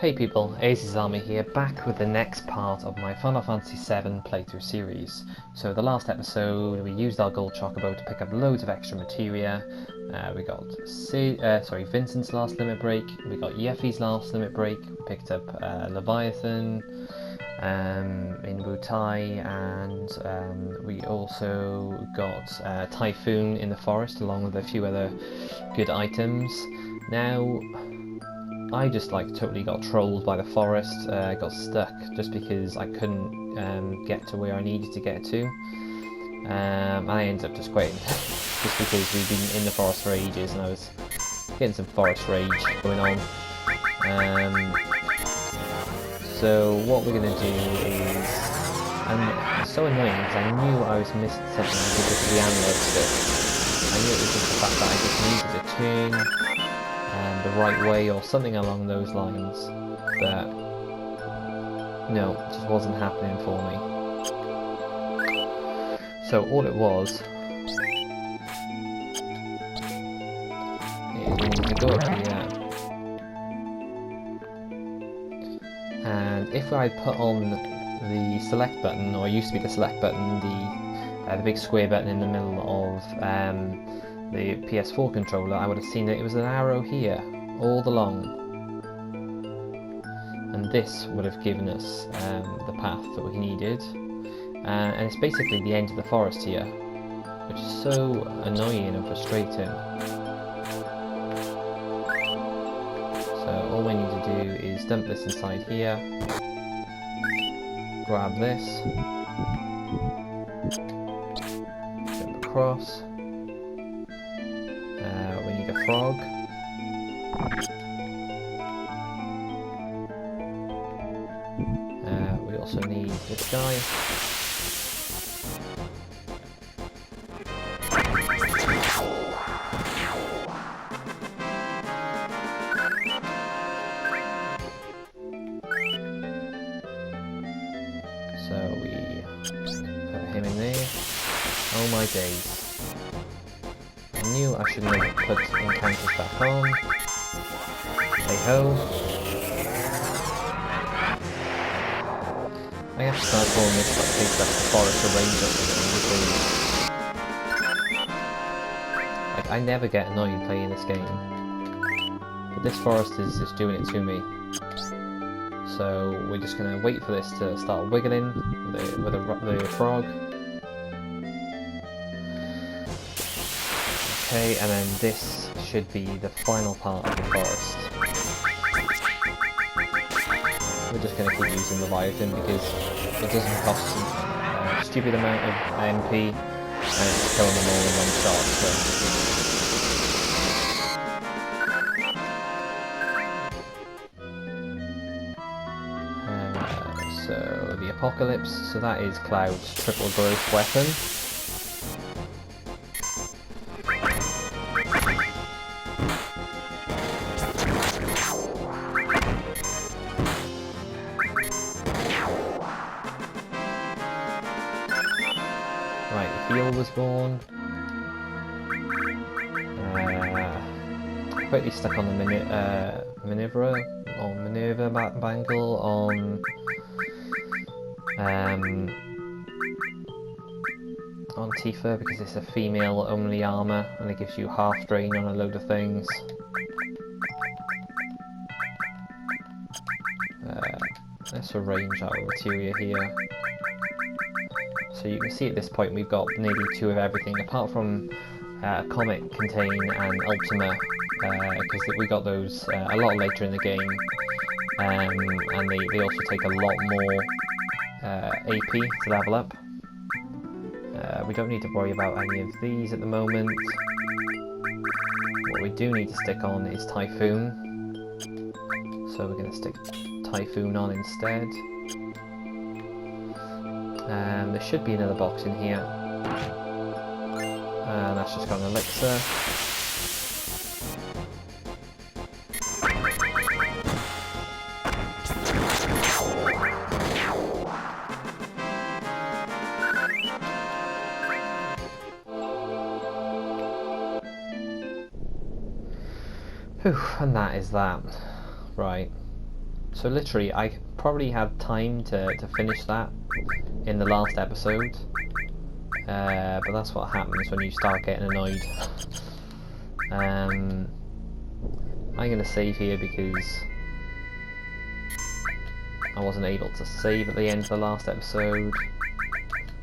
Hey people, Aces Army here, back with the next part of my Final Fantasy VII playthrough series. So the last episode we used our gold chocobo to pick up loads of extra materia. We got Vincent's last limit break, we got Yeffy's last limit break, we picked up Leviathan in Wutai, and we also got Typhoon in the forest along with a few other good items. Now I just totally got trolled by the forest, got stuck just because I couldn't get to where I needed to get to. I ended up just quitting, just because we've been in the forest for ages and I was getting some forest rage going on. So what we're going to do is, and it's so annoying because I knew I was missing something because of the amulet stuff. I knew it was just the fact that I just needed to turn the right way or something along those lines, but no, it just wasn't happening for me. So all it was is we need to go up here, and if I put on the select button, or it used to be the select button, the big square button in the middle of the PS4 controller, I would have seen that it was an arrow here, all along. And this would have given us the path that we needed. And it's basically the end of the forest here, which is so annoying and frustrating. So all we need to do is dump this inside here, grab this, jump across. We need a frog. We also need this guy. So we put him in there. Oh my days. I knew I shouldn't have put encounters back on. Hey ho. I have to start calling this big the forest ranger thing. I never get annoyed playing this game, but this forest is doing it to me. So we're just gonna wait for this to start wiggling with the frog. Okay, and then this should be the final part of the forest. We're just going to keep using Leviathan because it doesn't cost a stupid amount of MP and it's killing them all in one shot. So the Apocalypse, so that is Cloud's triple growth weapon. Heal was born. Quickly stuck on the Minerva bangle on Tifa because it's a female only armor and it gives you half drain on a load of things. Let's arrange our materia here. So you can see at this point we've got nearly 2 of everything, apart from Comet, Contain and Ultima, because we got those a lot later in the game, and they also take a lot more AP to level up. We don't need to worry about any of these at the moment. What we do need to stick on is Typhoon, so we're going to stick Typhoon on instead. There should be another box in here, and that's just got an elixir. Whew, and that is that. Right. So literally, I probably had time to finish that in the last episode. But that's what happens when you start getting annoyed. I'm going to save here because I wasn't able to save at the end of the last episode.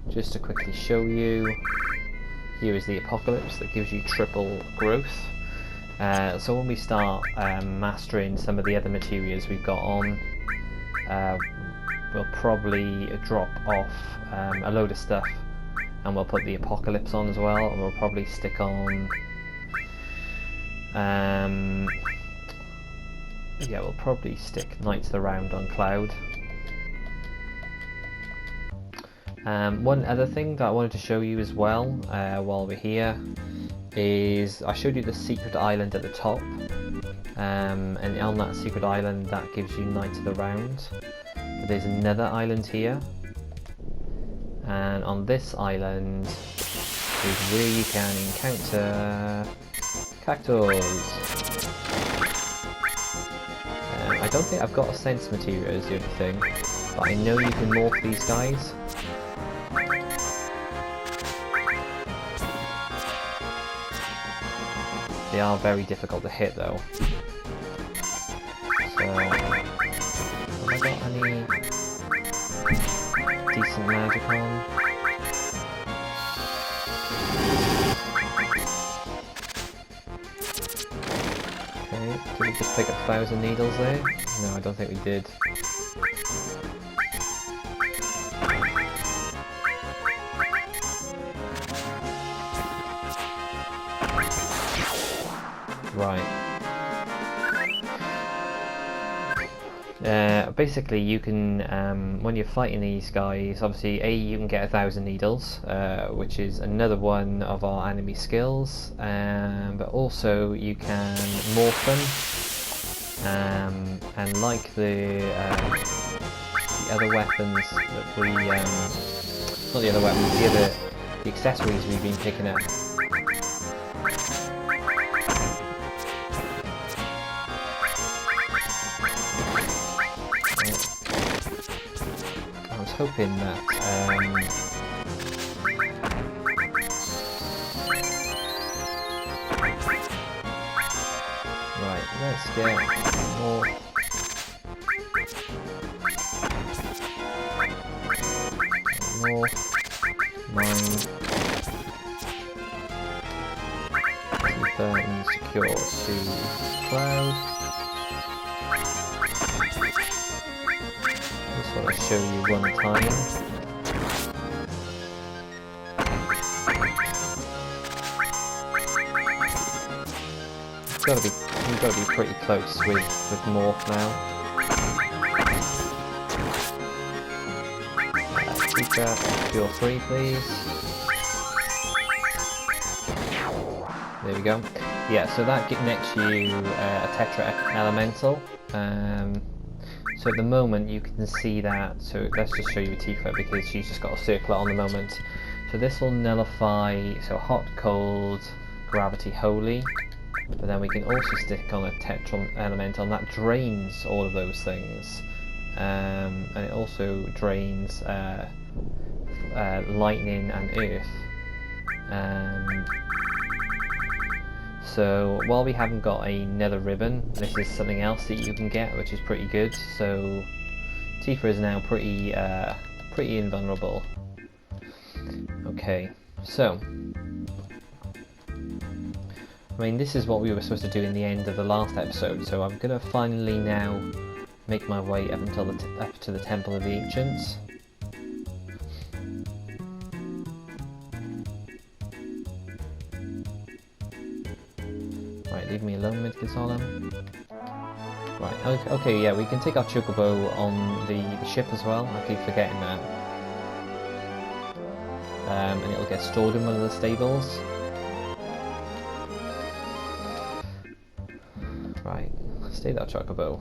Just to quickly show you, here is the apocalypse that gives you triple growth. So when we start mastering some of the other materials we've got on, we'll probably drop off a load of stuff, and we'll put the apocalypse on as well, and we'll probably stick on yeah, we'll probably stick Knights of the Round on Cloud. One other thing that I wanted to show you as well while we're here is I showed you the secret island at the top, and on that secret island that gives you Knights of the Round. But there's another island here, and on this island is where you can encounter cactus. I don't think I've got a sense material is the only thing, but I know you can morph these guys. They are very difficult to hit though. So, have I got any decent magic on? Okay, did we just pick up 1,000 needles there? No, I don't think we did. Right. Basically, you can, when you're fighting these guys, obviously, you can get 1,000 needles, which is another one of our enemy skills, but also you can morph them, and like the other weapons that we, not the other weapons, the accessories we've been picking up. Hoping that right, let's get more mine, keep and secure to cloud. I'll show you one time. You've got to be pretty close with morph now. Keep that pure 3, please. There we go. Yeah, so that nets you a Tetra Elemental. So at the moment you can see that, so let's just show you Tifa because she's just got a circlet on the moment. So this will nullify, so hot, cold, gravity, holy, but then we can also stick on a Tetra Elemental and that drains all of those things. And it also drains lightning and earth. So while we haven't got another ribbon, this is something else that you can get, which is pretty good. So Tifa is now pretty invulnerable. Okay, so I mean, this is what we were supposed to do in the end of the last episode. So I'm gonna finally now make my way up until up to the Temple of the Ancients. Right, leave me alone, Mid-Gazolam. Right, okay, yeah, we can take our Chocobo on the ship as well. I keep forgetting that. And it'll get stored in one of the stables. Right, stay that Chocobo.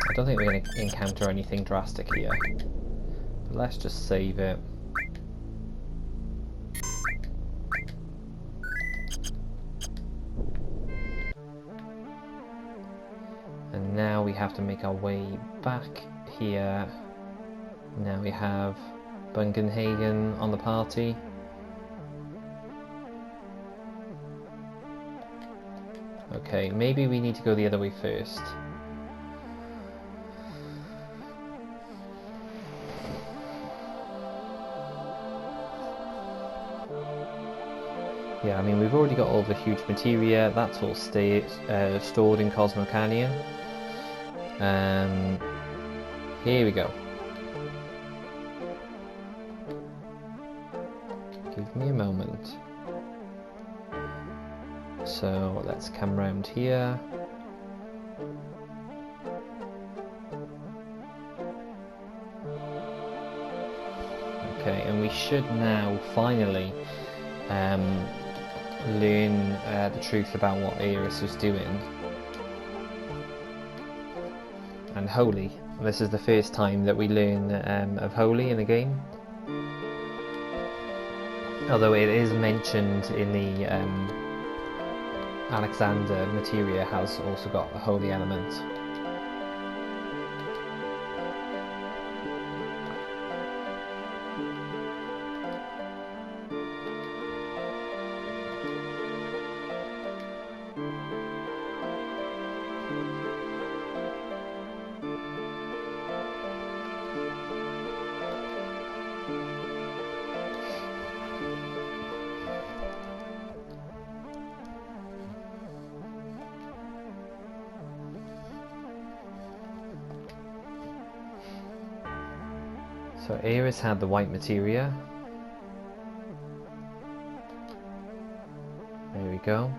I don't think we're going to encounter anything drastic here. But let's just save it. And now we have to make our way back here. Now we have Bungenhagen on the party. Okay, maybe we need to go the other way first. Yeah, I mean, we've already got all the huge materia. That's all stored in Cosmo Canyon. Here we go. Give me a moment. So let's come round here. Okay, and we should now finally learn the truth about what Aeris was doing. And Holy. This is the first time that we learn of Holy in the game. Although it is mentioned in the Alexander materia has also got a Holy element. So Aeris had the white materia. There we go.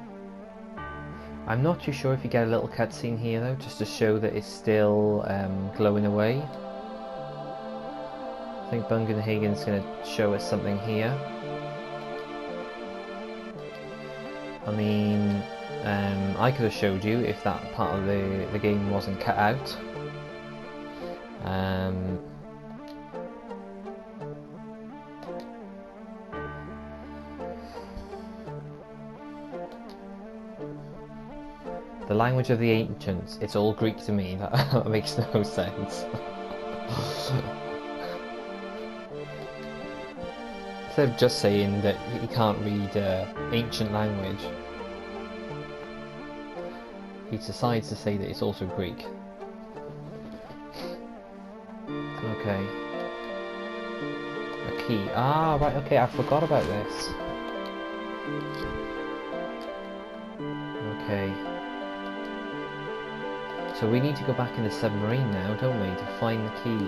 I'm not too sure if you get a little cutscene here though, just to show that it's still glowing away. I think Bungenhagen's going to show us something here. I mean, I could have showed you if that part of the game wasn't cut out. The language of the ancients, it's all Greek to me, that makes no sense. Instead of just saying that he can't read ancient language, he decides to say that it's also Greek. Okay. A key. Ah, right, okay, I forgot about this. Okay. So we need to go back in the submarine now, don't we, to find the key.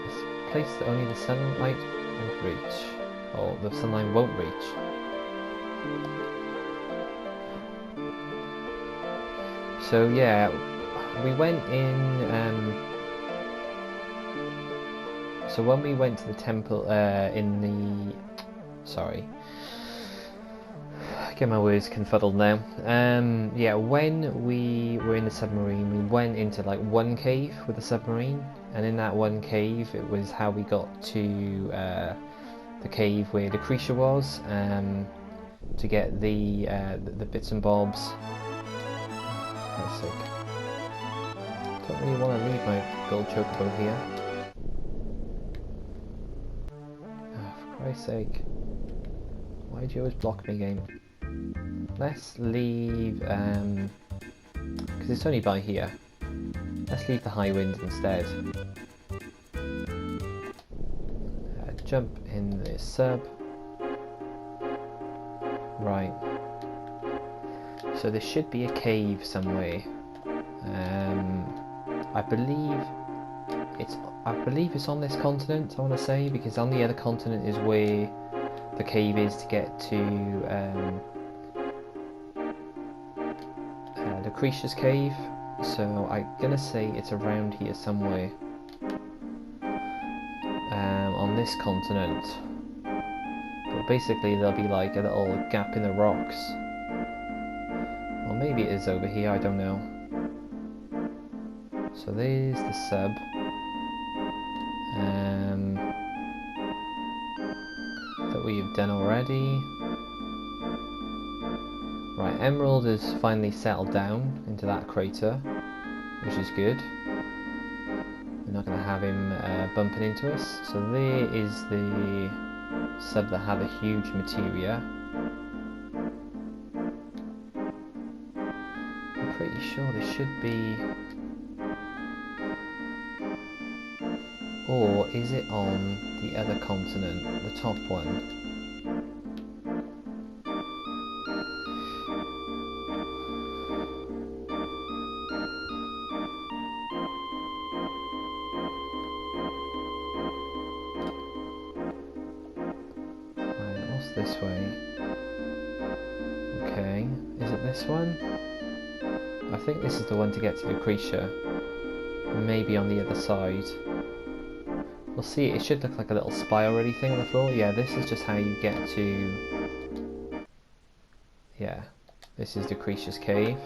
It's a place that only the sunlight won't reach. Or the sunlight won't reach. So yeah, we went in... so when we went to the temple in the... Sorry. Get my words confuddled now. Yeah, when we were in the submarine, we went into like one cave with the submarine, and in that one cave, it was how we got to the cave where Lucretia was, to get the bits and bobs. For Christ's sake. Don't really want to leave my gold chocobo here. Oh, for Christ's sake. Why do you always block me, game? Let's leave, because it's only by here. Let's leave the high wind instead. Jump in the sub. Right. So there should be a cave somewhere. I believe it's on this continent, I want to say, because on the other continent is where the cave is to get to Lucretia's cave, so I'm gonna say it's around here somewhere on this continent. But basically there'll be like a little gap in the rocks, or maybe it is over here, I don't know. So there's the sub. That we've done already. Right, Emerald has finally settled down into that crater, which is good. We're not going to have him bumping into us. So there is the sub that had a huge materia. I'm pretty sure there should be... Or is it on the other continent, the top one? Right, what's this way? Okay, is it this one? I think this is the one to get to Lucretia. Maybe on the other side. We'll see, it should look like a little spiral-y thing on the floor. Yeah, this is just how you get to... Yeah, this is Lucretia's cave.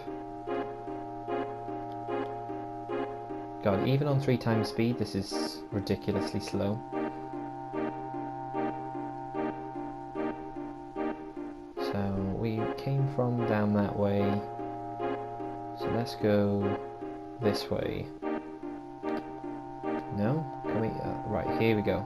God, even on 3 times speed, this is ridiculously slow. So, we came from down that way. So let's go this way. No? Can we... right, here we go.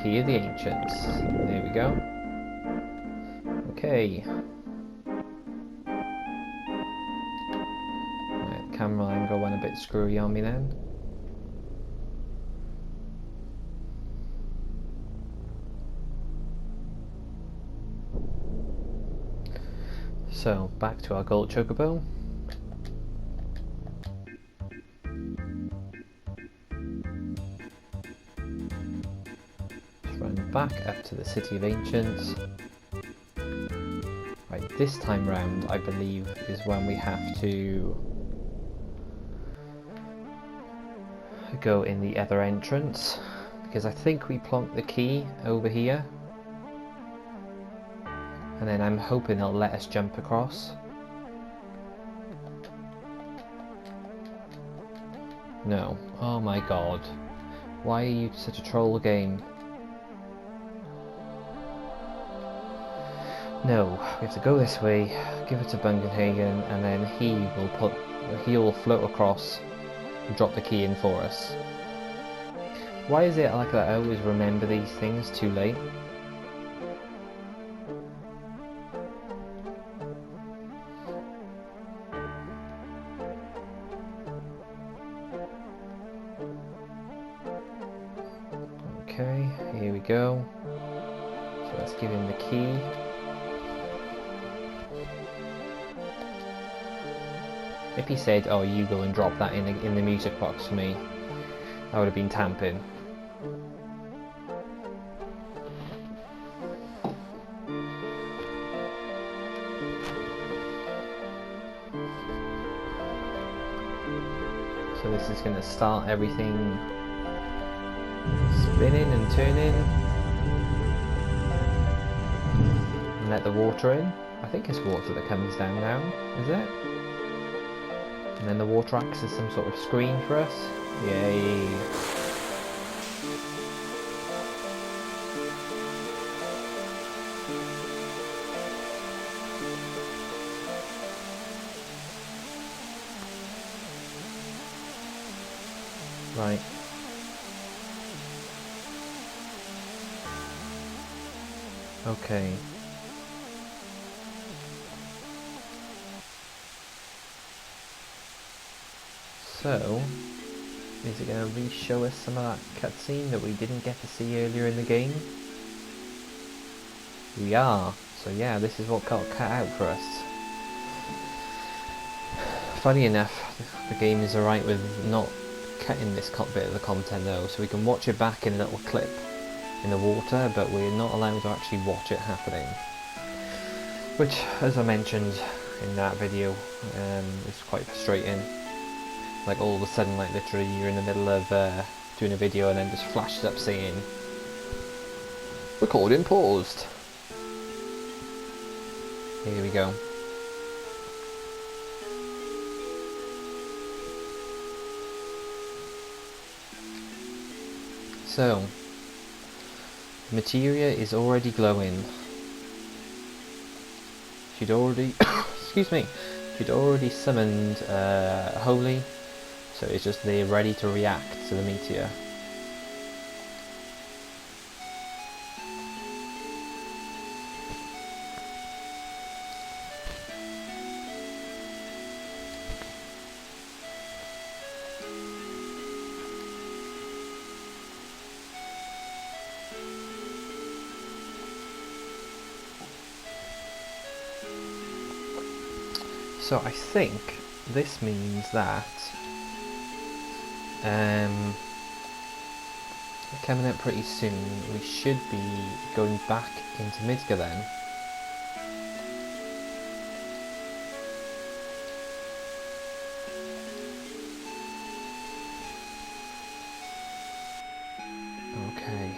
Key of the Ancients. There we go. Okay. Right, camera angle went a bit screwy on me then. So, back to our gold chocobo. Let's run back up to the City of Ancients. Right, this time round, I believe, is when we have to go in the other entrance, because I think we plonked the key over here. And then I'm hoping they'll let us jump across. No. Oh my god. Why are you such a troll game? No. We have to go this way, give it to Bungenhagen, and then he will float across and drop the key in for us. Why is it like that I always remember these things too late? Okay, here we go. So let's give him the key. If he said, "Oh, you go and drop that in the music box for me," I would have been tamping. So this is going to start everything spinning and turning, and let the water in. I think it's water that comes down now, is it? And then the water acts as some sort of screen for us. Yay! Right. Okay. So, is it going to re-show us some of that cutscene that we didn't get to see earlier in the game? We are. So yeah, this is what got cut out for us. Funny enough, the game is alright with not cutting this bit of the content though, so we can watch it back in a little clip in the water, but we're not allowed to actually watch it happening. Which, as I mentioned in that video, is quite frustrating. Like all of a sudden, like literally you're in the middle of doing a video and then just flashes up saying recording paused. Here we go. So, materia is already glowing. She'd already, excuse me, she'd already summoned Holy, so it's just they're ready to react to the meteor. So I think this means that coming up pretty soon, we should be going back into Midgar then. Okay.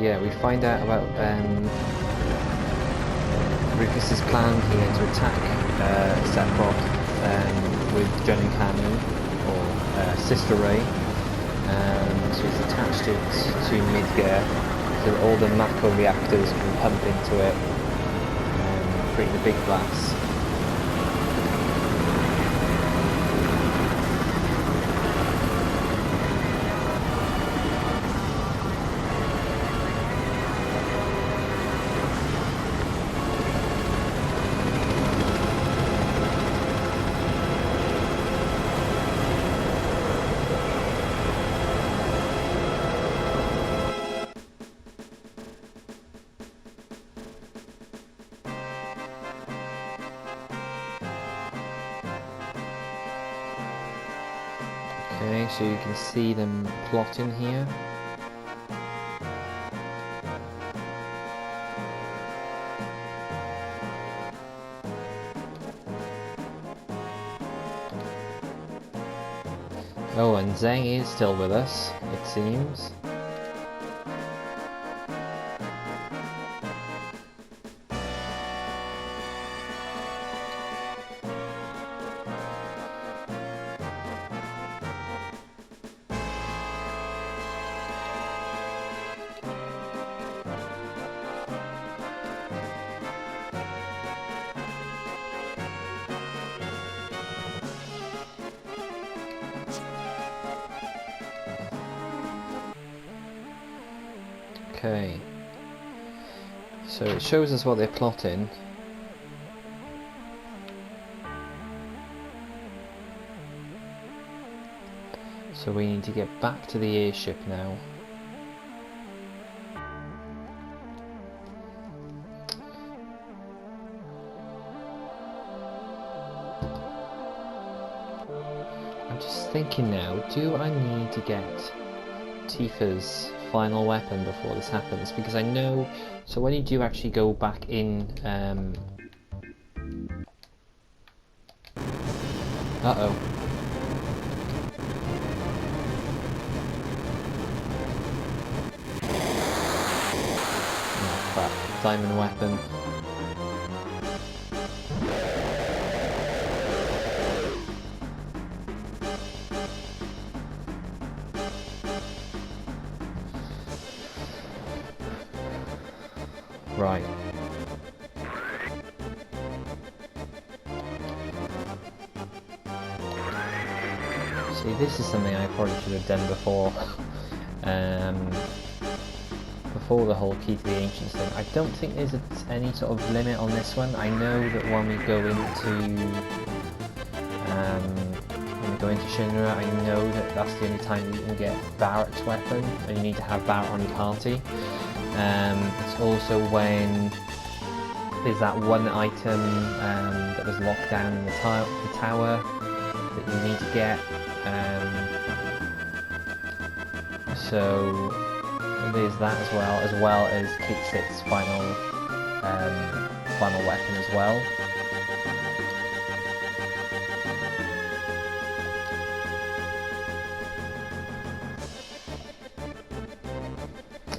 Yeah, we find out about Rufus's plan here to attack Sephiroth with Jun Cannon, or Sister Ray, so he's attached it to Midgar so that all the macro reactors can pump into it and create the big blast. Okay, so you can see them plotting here. Oh, and Zhang is still with us, it seems. Okay, so it shows us what they're plotting. So we need to get back to the airship now. I'm just thinking now, do I need to get Tifa's final weapon before this happens? Because I know, so when you do actually go back in, uh-oh. Oh crap, diamond weapon. Right. See, this is something I probably should have done before. Before the whole Key to the Ancients thing. I don't think there's any sort of limit on this one. I know that when we go into Shinra, I know that that's the only time you can get Barrett's weapon, and you need to have Barrett on your party. It's also when there's that one item that was locked down in the tower that you need to get. So there's that as well as Kate 6's final final weapon as well.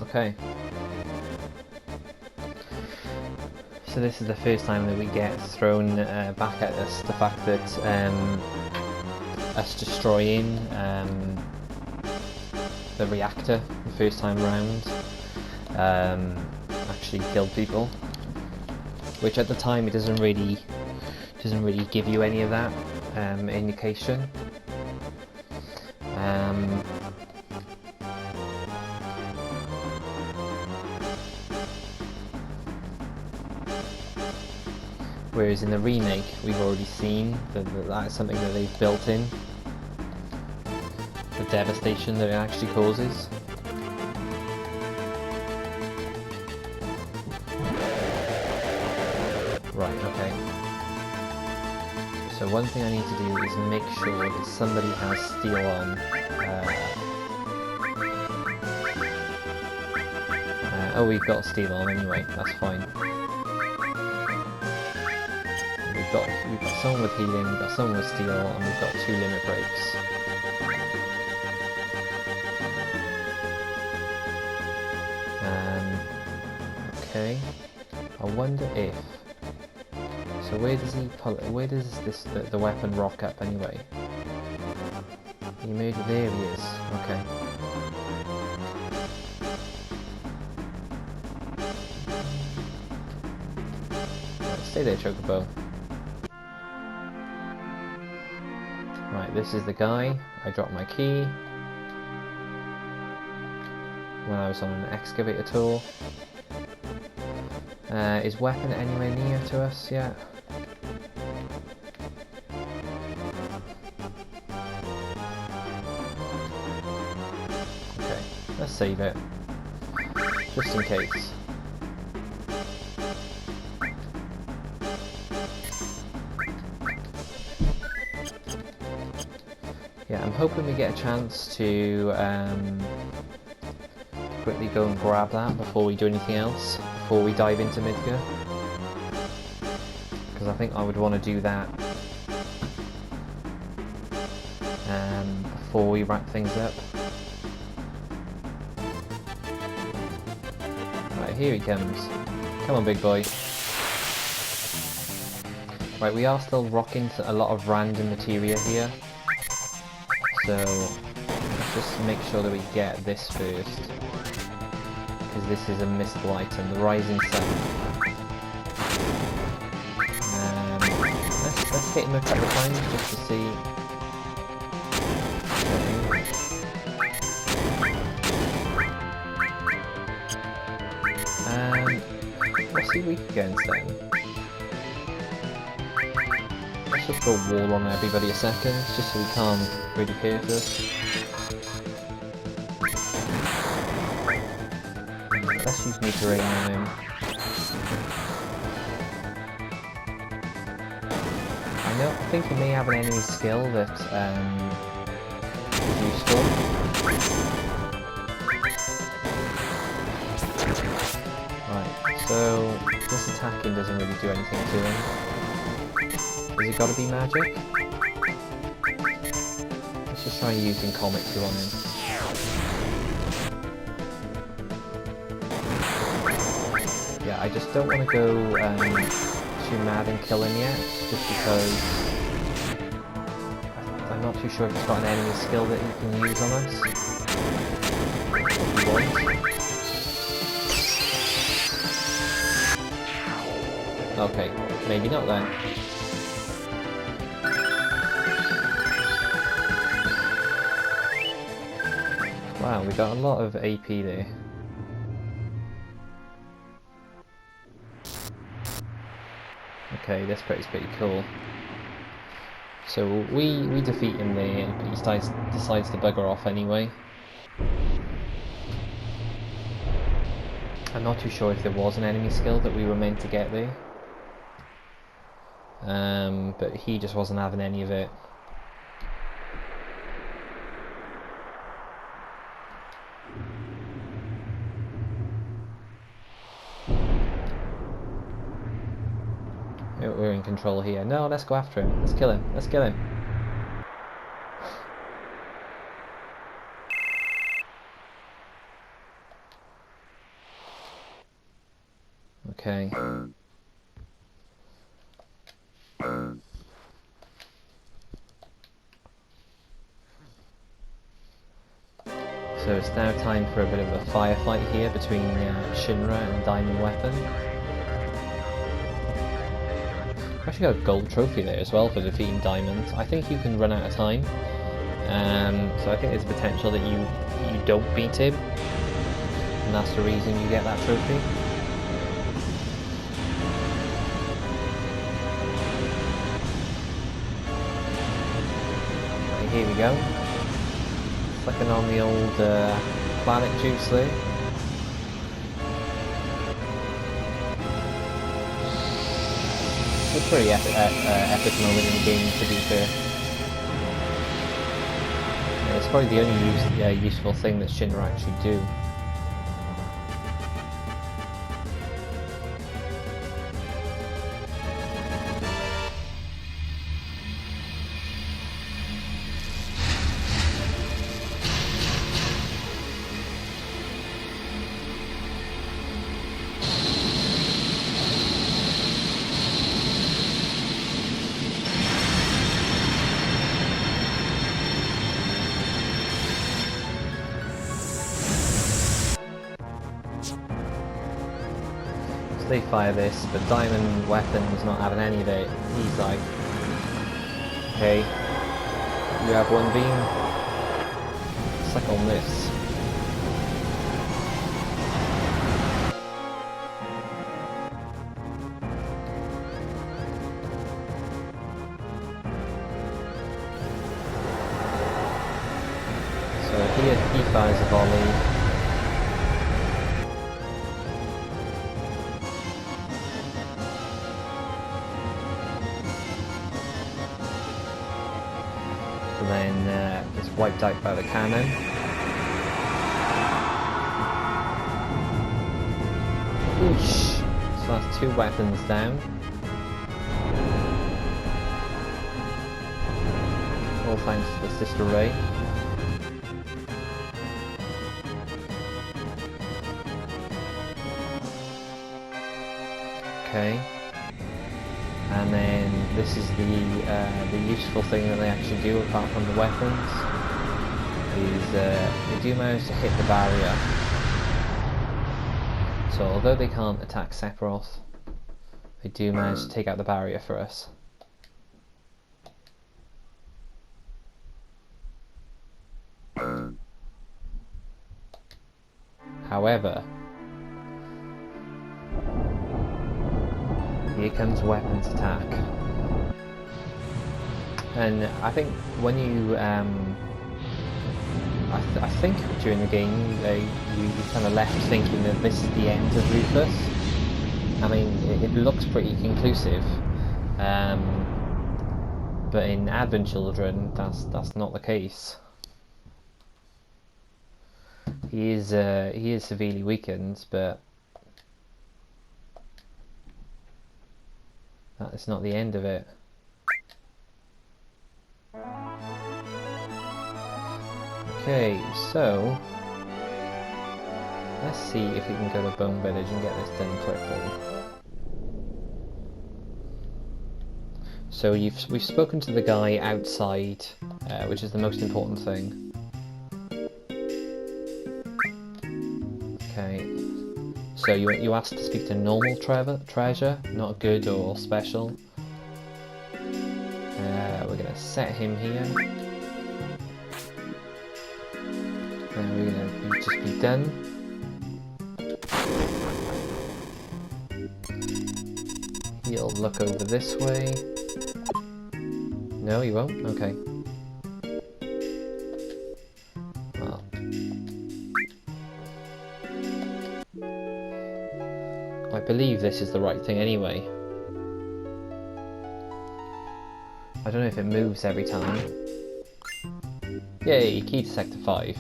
Okay. So this is the first time that we get thrown back at us, the fact that us destroying the reactor the first time around actually killed people, which at the time it doesn't really give you any of that indication. Whereas in the remake, we've already seen that that's something that they've built in. The devastation that it actually causes. Right, okay. So one thing I need to do is make sure that somebody has steel on. Oh, we've got steel on anyway, that's fine. We've got someone with healing, we've got someone with steel, and we've got 2 limit breaks. Okay. I wonder if. So where does he pull it? Where does the weapon rock up anyway? He moved it. There he is. Okay. Right, stay there, Chocobo. Right, this is the guy. I dropped my key when I was on an excavator tour. Is weapon anywhere near to us yet? Okay, let's save it, just in case. Yeah, I'm hoping we get a chance to quickly go and grab that before we do anything else, before we dive into Midgar. Because I think I would want to do that before we wrap things up. Right, here he comes. Come on, big boy. Right, we are still rocking a lot of random materia here. So, let's just make sure that we get this first. Because this is a missable item, the Rising Sun. Let's hit him a couple of times just to see. Let's see weak against them. Let's just go wall on everybody a second, just so we can't really hurt us. Let's use meter aim on him. I think he may have an enemy skill that is useful. Right, so this attacking doesn't really do anything to him. Has it got to be magic? Let's just try using Comet 2 on him. Yeah, I just don't want to go too mad and kill him yet, just because I'm not too sure if he's got an enemy skill that he can use on us. Okay, maybe not then. Wow, we got a lot of AP there. Okay, this bit's pretty cool. So we defeat him there, but he decides to bugger off anyway. I'm not too sure if there was an enemy skill that we were meant to get there. But he just wasn't having any of it. We're in control here. No, let's go after him. Let's kill him. Let's kill him. Okay. So it's now time for a bit of a firefight here between Shinra and Diamond Weapon. I've actually got a gold trophy there as well for defeating Diamond. I think you can run out of time. So I think there's potential that you don't beat him. And that's the reason you get that trophy. Right, here we go. Flicking on the old planet juice there. It's a pretty epic moment in the game, to be fair. Yeah, it's probably the only useful thing that Shinra actually do. They fire this, but Diamond Weapon's not having any of it. He's like, okay, you have one beam, suck on this. So he fires a volley. And then gets wiped out by the cannon. Oosh. So that's 2 weapons down. All thanks to the Sister Ray. Okay. And then this is the useful thing that they actually do apart from the weapons, is they do manage to hit the barrier. So although they can't attack Sephiroth, they do manage to take out the barrier for us. However, here comes Weapons attack. And I think when you, I think during the game you kind of left thinking that this is the end of Ruthless. I mean, it looks pretty conclusive, but in Advent Children, that's not the case. He is severely weakened, but that is not the end of it. Okay, so let's see if we can go to Bone Village and get this done quickly. So we've spoken to the guy outside, which is the most important thing. Okay, so you asked to speak to normal treasure, not good or special. We're gonna set him here. And we're gonna just be done. He'll look over this way. No, he won't? Okay. Well. I believe this is the right thing anyway. I don't know if it moves every time. Yay, key to Sector 5.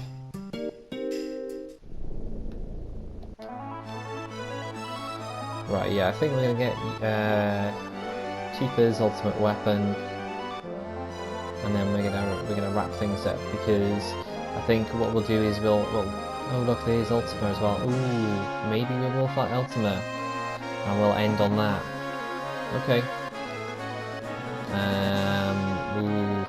Right, yeah, I think we're gonna get Tifa's ultimate weapon, and then we're gonna wrap things up, because I think what we'll do is we'll oh look, there's Ultima as well. Ooh, maybe we will fight Ultima, and we'll end on that. Okay. Ooh.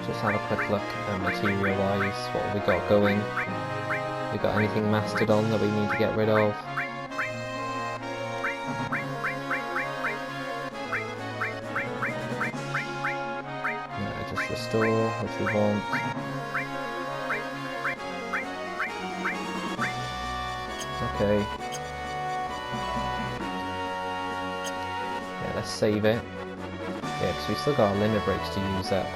Just have a quick look at material-wise, what have we got going? We got anything mastered on that we need to get rid of? Just restore, which we want. Okay. Yeah, let's save it. Yeah, because we still got our limit breaks to use up.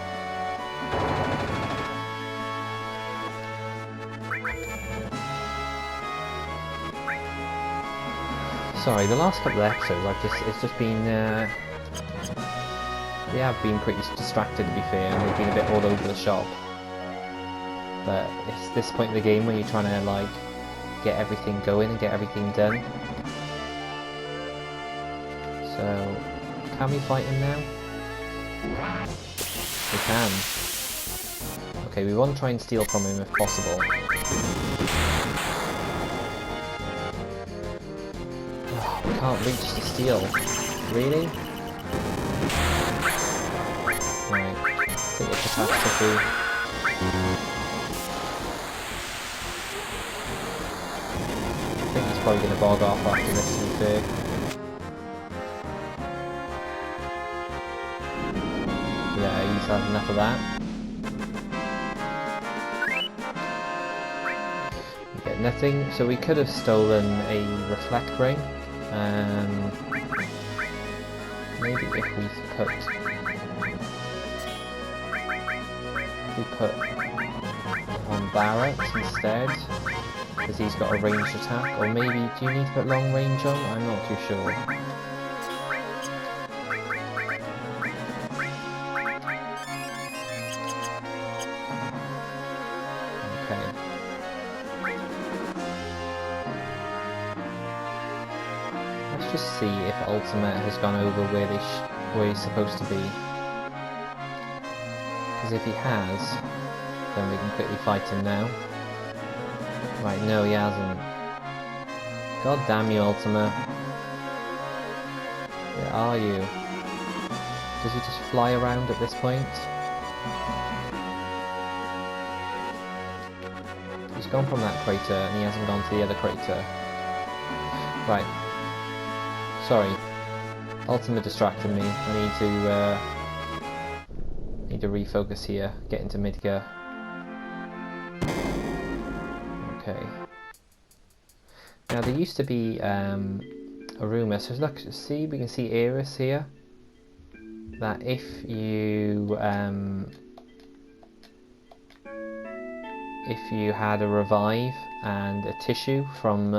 Sorry, the last couple of episodes, it's just been, we have been pretty distracted, to be fair, and we've been a bit all over the shop. But it's this point in the game where you're trying to, like, get everything going and get everything done. So, can we fight him now? We can. Okay, we want to try and steal from him if possible. Oh, we can't reach to steal. Really? Right, I think it's just catastrophe. I think he's probably going to bog off after this, to be fair. Yeah, he's had enough of that. We get nothing, so we could have stolen a reflect ring. Maybe if we put on Barrett instead, because he's got a ranged attack, or maybe, do you need to put long range on? I'm not too sure. Okay. Let's just see if Ultimate has gone over where he's supposed to be. Because if he has, then we can quickly fight him now. Right, no he hasn't. God damn you, Ultima. Where are you? Does he just fly around at this point? He's gone from that crater and he hasn't gone to the other crater. Right. Sorry. Ultima distracted me. I need to refocus here. Get into Midgar. Okay. Now there used to be a rumour, so look, see, we can see Eris here, that if you had a revive and a tissue from,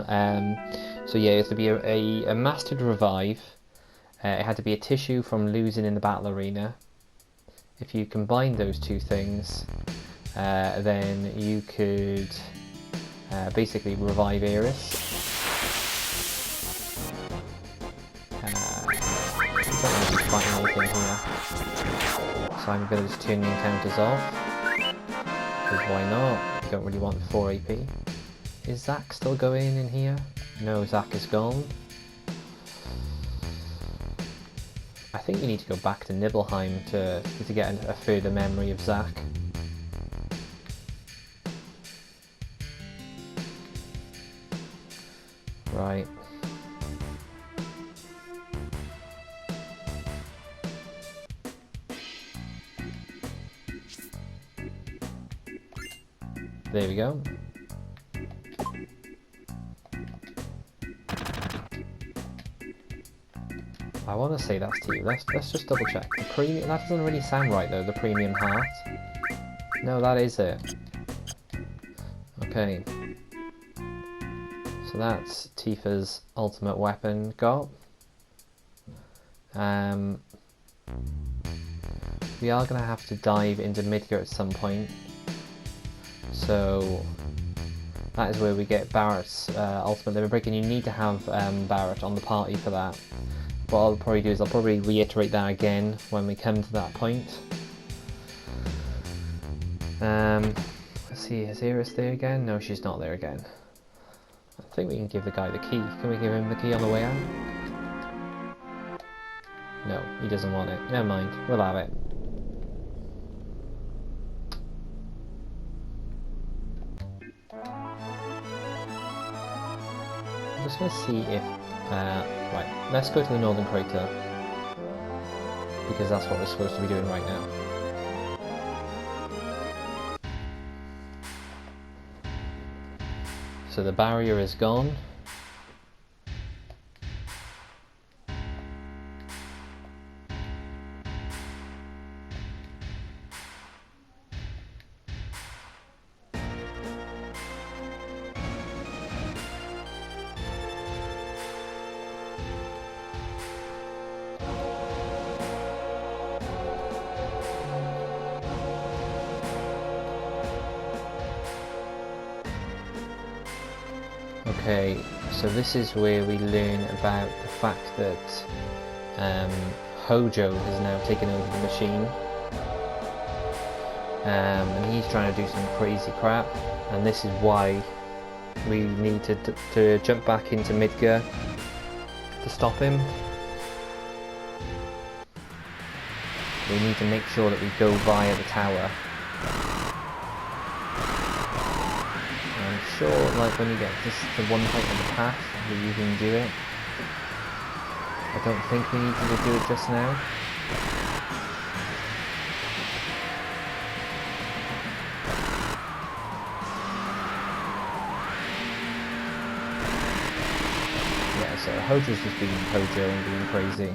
so yeah, it had to be a mastered revive, it had to be a tissue from losing in the battle arena. If you combine those two things, then you could basically revive Eris. We don't really fight anything here, so I'm going to just turn the encounters off, because why not? We don't really want 4 AP. Is Zack still going in here? No, Zack is gone. I think we need to go back to Nibelheim to get a further memory of Zack. Right. There we go. I want to say that's to you. Let's just double check. The premium, that doesn't really sound right though, the premium heart. No, that is it. Okay. So that's Tifa's ultimate weapon got. We are going to have to dive into Midgar at some point. So that is where we get Barrett's ultimate limit break, and you need to have Barrett on the party for that. What I'll probably do is I'll probably reiterate that again when we come to that point. Let's see, is Iris there again? No, she's not there again. I think we can give the guy the key. Can we give him the key on the way out? No, he doesn't want it. Never mind, we'll have it. I'm just going to see if... right, let's go to the Northern Crater, because that's what we're supposed to be doing right now. So the barrier is gone. Okay, so this is where we learn about the fact that Hojo has now taken over the machine, and he's trying to do some crazy crap, and this is why we need to jump back into Midgar to stop him. We need to make sure that we go via the tower. Sure, like when you get just to one point of the path that you can do it. I don't think we need to do it just now. Yeah, so Hojo's just being Hojo and being crazy.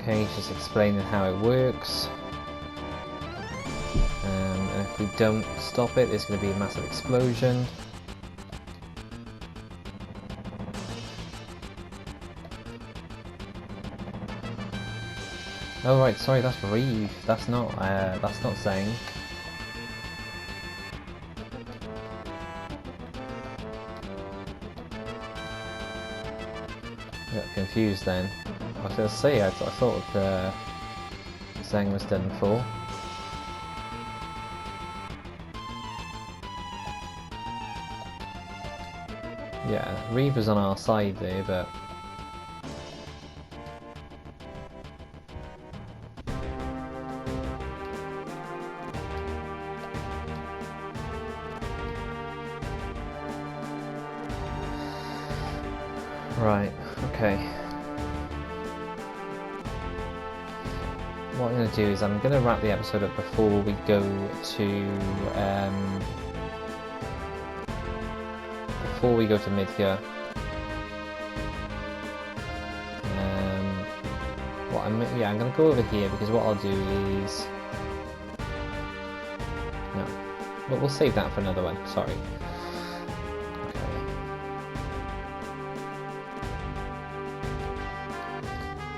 Okay, he's just explaining how it works. And if we don't stop it, there's going to be a massive explosion. Oh right, sorry, that's Reeve. That's not saying. I got confused then. I was going to say, I thought Zhang was done for. Yeah, Reeve was on our side there, but... Right, okay. What I'm going to do is I'm going to wrap the episode up before we go to Midgar. I'm going to go over here because what I'll do is... No, but we'll save that for another one, sorry.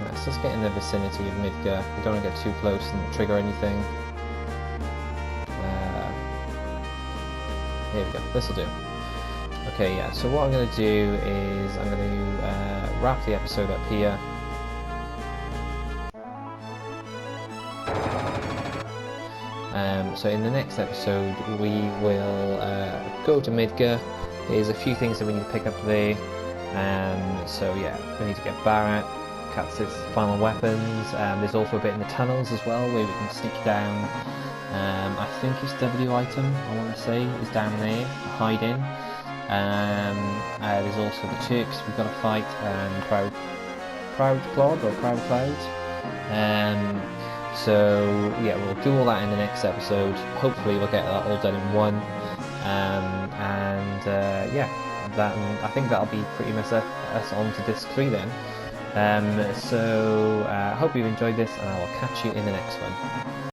Let's just get in the vicinity of Midgar. We don't want to get too close and trigger anything. Here we go, this'll do. Okay, yeah, so what I'm going to do is I'm going to wrap the episode up here. So in the next episode we will go to Midgar. There's a few things that we need to pick up there. So yeah, we need to get Barrett. Katz's final weapons. There's also a bit in the tunnels as well where we can sneak down. I think his W item, I want to say, is down there, hide in. There's also the Turks we've got to fight, Proud Clod or Proud Cloud. So yeah, we'll do all that in the next episode. Hopefully we'll get that all done in one. Yeah, I think that'll be pretty much us on to disc 3 then. So hope you've enjoyed this, and I will catch you in the next one.